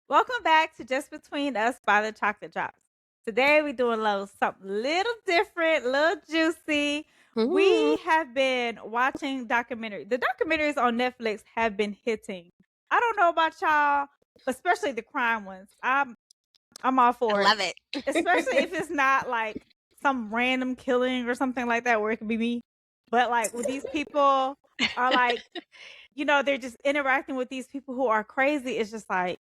Welcome back to Just Between Us by the Chocolate Drops. Today we're doing a little something little different, little juicy. Mm. We have been watching documentary. The documentaries on Netflix have been hitting. I don't know about y'all, but especially the crime ones. I'm all I for it. love it. Especially if it's not like some random killing or something like that where it could be me. But like with these people are like, they're just interacting with these people who are crazy. It's just like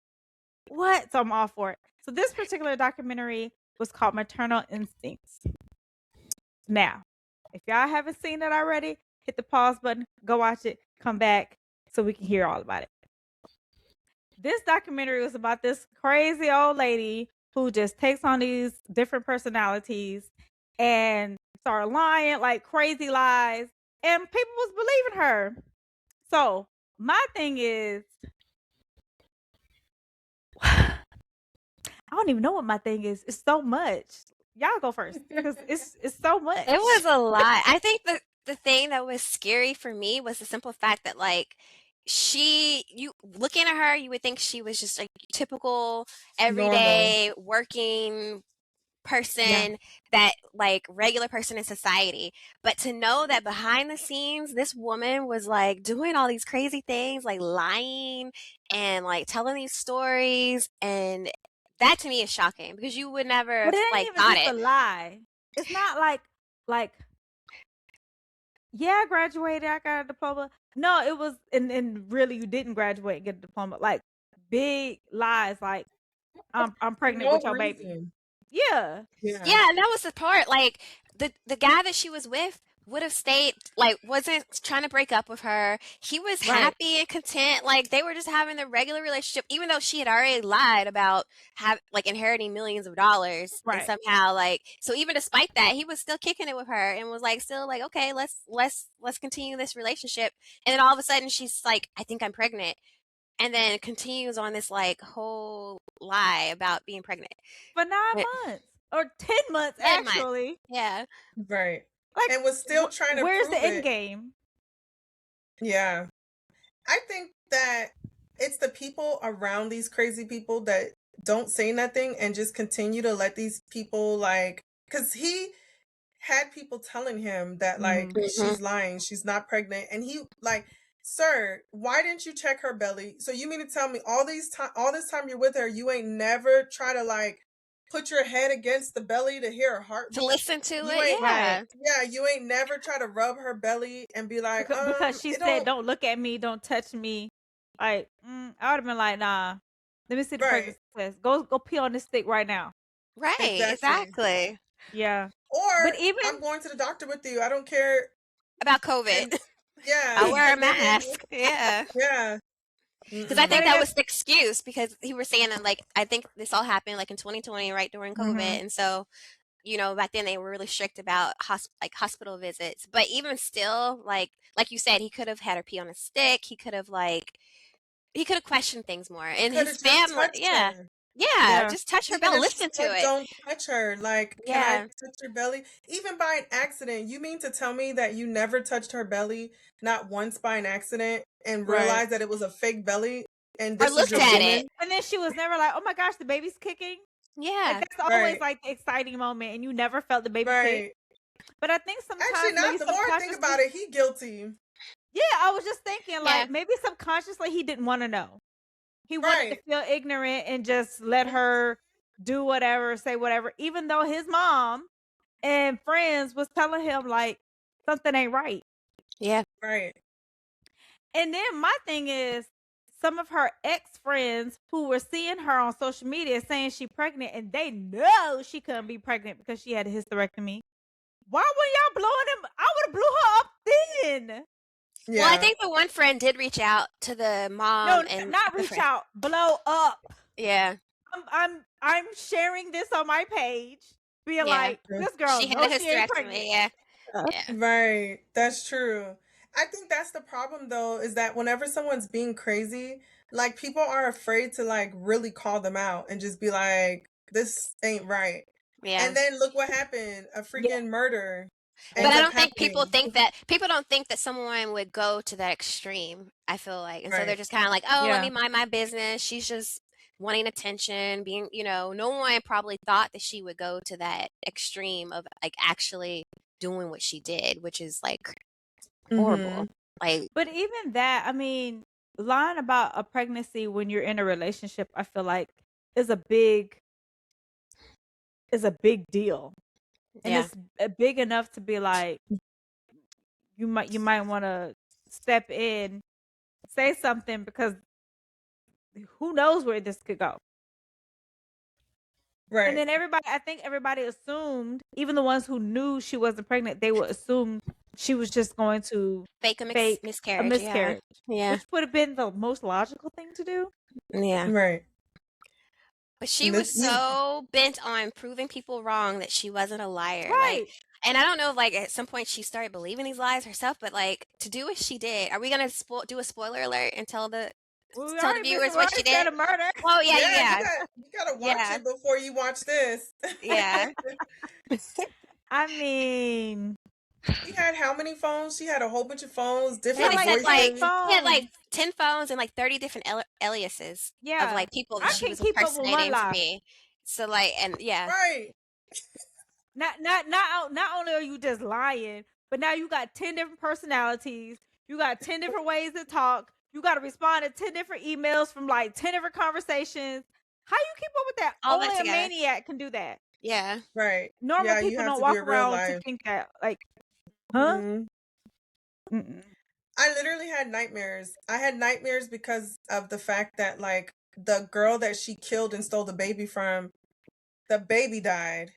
what? So I'm all for it. So this particular documentary was called Maternal Instincts. Now, if y'all haven't seen it already, hit the pause button, go watch it, come back so we can hear all about it. This documentary was about this crazy old lady who just takes on these different personalities and start lying like crazy lies, and people was believing her. So my thing is I don't even know what my thing is. It's so much. Y'all go first because it's so much. It was a lot. I think the thing that was scary for me was the simple fact that you looking at her, you would think she was just a typical Normal. everyday working Yeah. person, that like regular person in society. But to know that behind the scenes, this woman was like doing all these crazy things, like lying and like telling these stories, and that to me is shocking because you would never But it have ain't like even thought just it. a lie. It's not like yeah, I graduated, I got a diploma. No, it was and really you didn't graduate and get a diploma. Like big lies like I'm For pregnant with no your baby. reason. Yeah. Yeah. Yeah, and that was the part. Like the guy that she was with would have stayed, like wasn't trying to break up with her. He was Right. happy and content. Like they were just having their regular relationship, even though she had already lied about inheriting millions of dollars, and Right. somehow so even despite that, he was still kicking it with her and was like still like, okay, let's continue this relationship. And then all of a sudden she's like, I think I'm pregnant. And then continues on this like whole lie about being pregnant. For 9 But months or 10 months 10 months. actually. Yeah. Right. Like And was still trying to where's the prove end it. game? Yeah. I think that it's the people around these crazy people that don't say nothing and just continue to let these people because he had people telling him that Mhm. Mhm. she's lying, she's not pregnant, and he like, sir, why didn't you check her belly? So you mean to tell me all this time you're with her, you ain't never try to put your head against the belly to hear her To heartbeat? listen to You it, ain't Right. yeah. Yeah, you ain't never try to rub her belly and be like, Because she it said, don't "Don't look at me, don't touch me." Like, I would have been like, "Nah, let me see the right, pregnancy test. Go pee on this stick right now." Right, exactly. exactly. Yeah, but Or even I'm going to the doctor with you. I don't care. About COVID. And yeah, I'll wear a and then mask. Yeah. yeah. Because I but think Mm-mm. that if was the excuse, because he was saying that I think this all happened in 2020, right during COVID. mhm. And so, back then they were really strict about hospital visits. But even still, like you said, he could have had her pee on a stick. He could have questioned things more. He And could his have just family, touched yeah. her. Yeah, Yeah, just touch her Even bell, if she listen to said it. don't touch her, can I Yeah. touch your belly? Even by an accident. You mean to tell me that you never touched her belly, not once by an accident, and right. realized that it was a fake belly and Or this is looked your at it. woman? And then she was never like, "Oh my gosh, the baby's kicking." Like Yeah. that's always Right. like the exciting moment, and you never felt the baby kick. Right. But I think Actually sometimes maybe not. The more I think about subconsciously, it, he guilty. yeah, I was just thinking Yeah. like maybe subconsciously he didn't want to know. He wanted to Right. feel ignorant and just let her do whatever, say whatever, even though his mom and friends was telling him like something ain't right. Yeah. Right. And then my thing is some of her ex friends who were seeing her on social media saying she pregnant and they know she couldn't be pregnant because she had a hysterectomy. Why were y'all blowing him? I would have blew her up then. Well, I Yeah. think the one friend did reach out to the No, mom and not the reach friend. out, blow up. Yeah. I'm sharing this on my page, being Yeah. like, this girl She had a knows she ain't pregnant. hysterectomy. Yeah. Yeah. Right. That's true. I think that's the problem though, is that whenever someone's being crazy, people are afraid to really call them out and just be like, this ain't right. Yeah. And then look what happened. A Yeah, freaking murder But ends I up don't think happening. people don't think that someone would go to that extreme, I feel like. And so they're Right. just kind of like, "Oh, let yeah. me mind my business. She's just wanting attention, being, no one probably thought that she would go to that extreme of like actually doing what she did, which is like horrible. Like, But even that, I mean, lying about a pregnancy when you're in a relationship, I feel like is a big deal. And yeah, it's big enough to be like you might want to step in, say something, because who knows where this could go. And Right. then I think everybody assumed, even the ones who knew she wasn't pregnant, they would assume she was just going to fake a fake a miscarriage. miscarriage, Yeah. which would have been the most logical thing to do. Yeah. Right. But she And was this, you, so bent on proving people wrong that she wasn't a liar. Like, Right. and I don't know if like at some point she started believing these lies herself, but like to do what she did, are we gonna do a spoiler alert and tell the Well, we tell the already viewers what she said did? a murder. Oh yeah, yeah, yeah, you gotta watch yeah, it before you watch this. yeah. I mean, She had how many phones? She had a whole bunch of phones, I think different they like said 10 like voices. she had like phones. 10 phones and like 30 different aliases of Yeah. like people that I she can was keep up with one impersonating to lie. be. So like, and yeah, Right. Not only are you just lying, but now you got 10 different personalities. You got 10 different ways to talk. You got to respond to 10 different emails from like 10 different conversations. How you keep up with that? all that Only a together. maniac can do that. Yeah. Right. Normal Yeah, you people have don't to be walk a real around to life. think that, like, huh? Mhm. Mm-mm. I literally had nightmares. I had nightmares because of the fact that like the girl that she killed and stole the baby from, the baby died.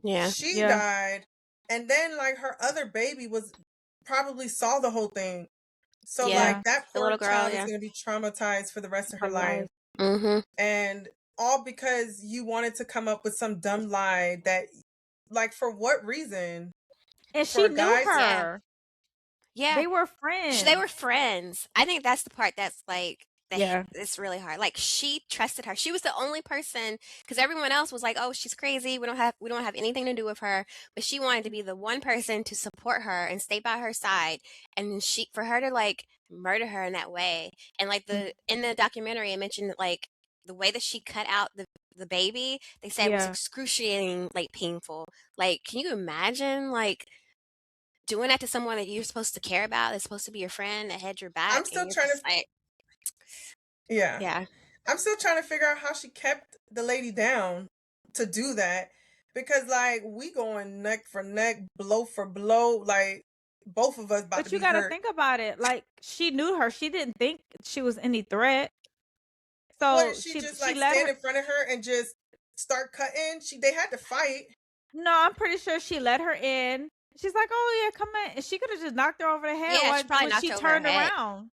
Yeah. She Yeah. died. And then like her other baby was probably saw the whole thing. So Yeah. like that The poor little girl, child is yeah. going to be traumatized for the rest of her Her life. life. Mm-hmm. And all because you wanted to come up with some dumb lie that, like, for what reason? And For she a knew guy to- her. Yeah. They were friends. They were friends. I think that's the part that's like Yeah. it's really hard. Like she trusted her. She was the only person because everyone else was like, "Oh, she's crazy. We don't have anything to do with her." But she wanted to be the one person to support her and stay by her side. And for her to like murder her in that way. And like in the documentary, it mentioned that like the way that she cut out the baby, they said was Yeah. excruciating, like painful. Like, can you imagine like doing that to someone that you're supposed to care about, that's supposed to be your friend, that had your back, I'm still and you're trying to, just like, yeah. yeah, I'm still trying to figure out how she kept the lady down to do that. Because, like, we going neck for neck, blow for blow. Like, both of us about to But you be got to hurt. think about it. Like, she knew her. She didn't think she was any threat. What So did she she just, like, let stand her. in front of her and just start cutting? They had to fight. No, I'm pretty sure she let her in. She's like, "Oh yeah, come in." And she could have just knocked her over the head yeah, she probably when knocked she her over her turned head. around.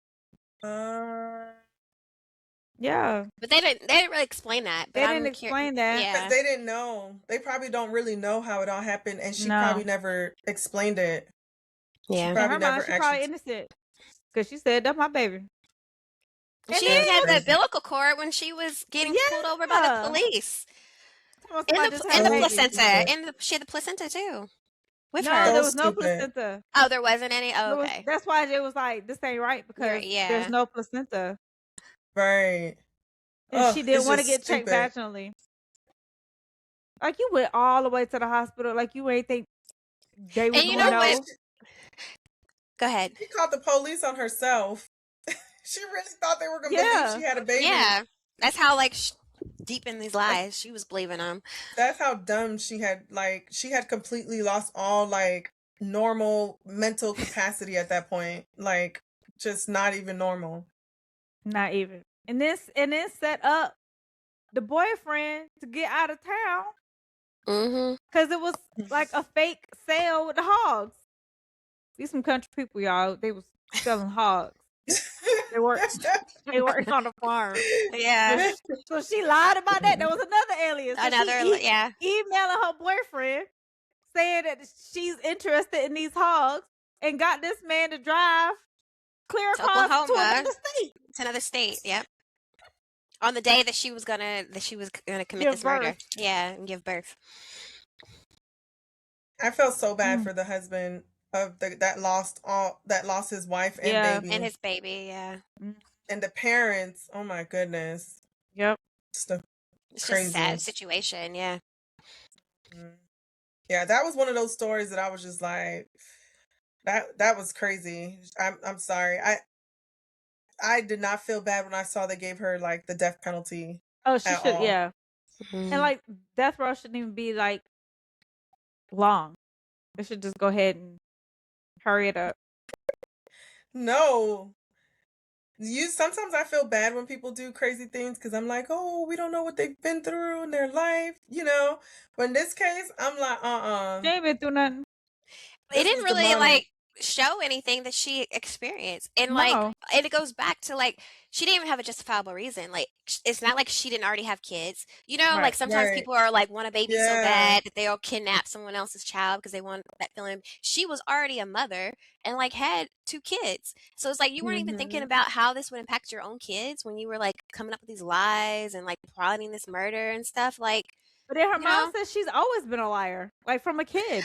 Uh, Yeah, But they didn't really explain that. But they didn't explain that. Yeah, because they didn't know. They probably don't really know how it all happened, and she No. probably never explained it. yeah. In Probably her mind, never she's probably actually. innocent because she said, "That's my baby." And She then even had the Crazy. umbilical cord when she was getting pulled over by the yeah, police. somebody just In had the a baby. placenta. She had the placenta too. With No, her. there So was no stupid. placenta. Oh, there wasn't any? Oh, okay. That's why it was like, this ain't right because Yeah. there's no placenta. Right. And Oh, she didn't it's want to just get checked stupid. vaginally. Like, you went all the way to the hospital. Like, you ain't think they was And you going know to what? know. Go ahead. She called the police on herself. She really thought they were going to Yeah. believe she had a baby. Yeah. That's how like deep in these lies she was believing them. That's how dumb she had. Like, she had completely lost all, like, normal mental capacity at that point. Like, just not even normal. Not even. And then set up the boyfriend to get out of town Mm-hmm. because it was like a fake sale with the hogs. These some country people, y'all. They was selling hogs. They worked on the farm. Yeah. So she lied about that. There was another alias. So Yeah. Emailing her boyfriend saying that she's interested in these hogs and got this man to drive clear To across to Oklahoma. another state. It's another state. Yep. On the day that she was gonna commit Give this murder. birth. Yeah, and give birth. I felt so bad for the husband of that lost his wife and Yeah. baby. And his baby, yeah. And the parents, oh my goodness. Yep. Just a It's just a sad crazy. situation. Yeah. Yeah, that was one of those stories that I was just like, that was crazy. I'm sorry. I did not feel bad when I saw they gave her like the death penalty Oh, she at should, all. yeah. And like death row shouldn't even be like long. They should just go ahead and hurry it up. No. Sometimes I feel bad when people do crazy things because I'm like, oh, we don't know what they've been through in their life, you know. But in this case, I'm like, She ain't been through nothing. It this didn't was the really money. like show anything that she experienced, and No. and it goes back to like she didn't even have a justifiable reason. Like it's not like she didn't already have kids, you know. Like Right. sometimes Right. people are like want a baby so Yeah. bad that they'll kidnap someone else's child because they want that feeling. She was already a mother and like had 2 kids, so it's like you weren't even thinking Mhm. about how this would impact your own kids when you were like coming up with these lies and like plotting this murder and stuff. Like, But then her you mom know, says she's always been a liar, like from a kid.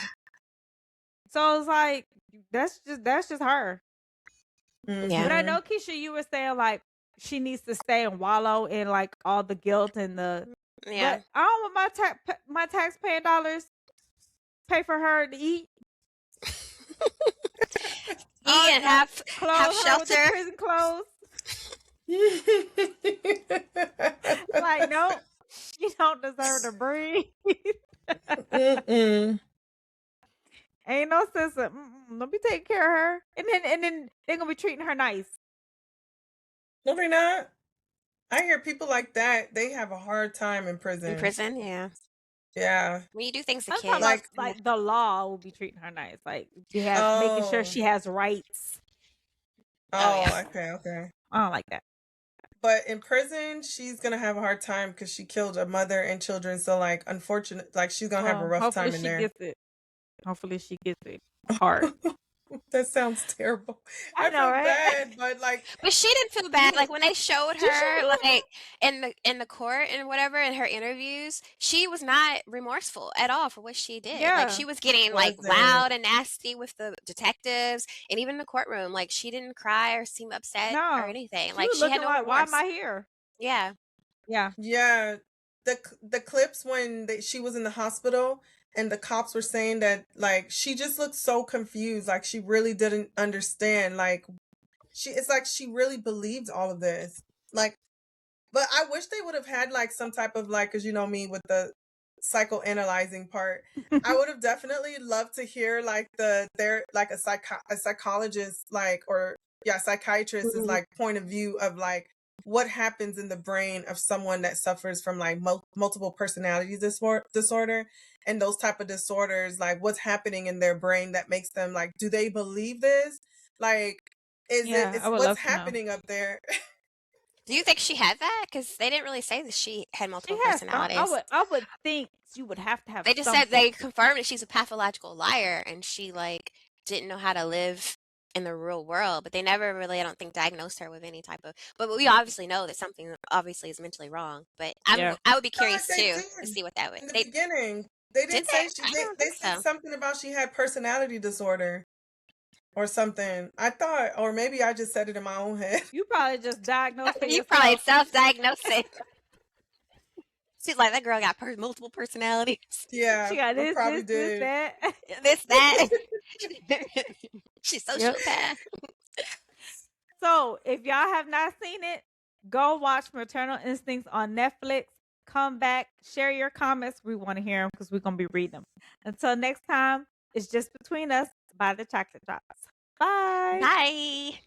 So it's like that's just her. Yeah. But I Mhm. know, Keisha, you were saying like she needs to stay and wallow in like all the guilt and the. yeah. But I don't want my taxpaying dollars pay for her to eat. Eat and have Clothe her with the shelter. prison clothes. Like, nope, you don't deserve to breathe. Mm-mm. Ain't no sense of let me take care of her, and then they're gonna be treating her nice. No, they're not. I hear people like that, they have a hard time in In prison. prison, yeah. Yeah. When you do things to I'm talking kids. about Like, like the law will be treating her nice, like making sure oh. she has rights. Oh yeah. Oh, okay. I don't like that. But in prison, she's gonna have a hard time because she killed a mother and children. So, like, unfortunate, like, she's gonna have a Well, rough hopefully time in she there. gets it. Hopefully she gets it hard. That sounds terrible. I I know, feel right? bad, but like, But she didn't feel bad. you, Like when they showed She her should. like in the court and whatever in her interviews, she was not remorseful at all for what she did. Like Yeah. she was she getting like wasn't. loud and nasty with the detectives and even in the courtroom. Like she didn't cry or seem upset or No. anything. She Like was she had looking no like, why am remorse. I here? Yeah. Yeah. Yeah, the clips when she was in the hospital and the cops were saying that like she just looked so confused, like she really didn't understand. Like it's like she really believed all of this. Like, but I wish they would have had like some type of like, because you know me with the psychoanalyzing part. I would have definitely loved to hear like like a psychologist like or yeah psychiatrist is like point of view of like what happens in the brain of someone that suffers from like multiple personality disorder and those type of disorders, like what's happening in their brain that makes them like, do they believe this, like Yeah, I is would what's love to know. happening up there. Do you think she had that? Because they didn't really say that she had She multiple has some. personalities. I would think she would have to have They just said something. they confirmed that she's a pathological liar and she like didn't know how to live in the real world, but they never really, I don't think, diagnosed her with any type of. But we obviously know that something obviously is mentally wrong. But Yeah. I would be I feel like curious they too to did see what that would. in the They beginning. They did did they? say I don't they think said so. something about she had personality disorder or something. I thought, or maybe I just said it in my own head. You probably just diagnosed for You probably yourself. self-diagnosing. She's like that girl got multiple personalities. Yeah, She got I this, probably this, this, did. that. This that. She's Yep. sociopath. So if y'all have not seen it, go watch Maternal Instincts on Netflix. Come back, share your comments. We want to hear them because we're gonna be reading them. Until next time, it's just between us by the Chocolate Drops. Bye. Bye.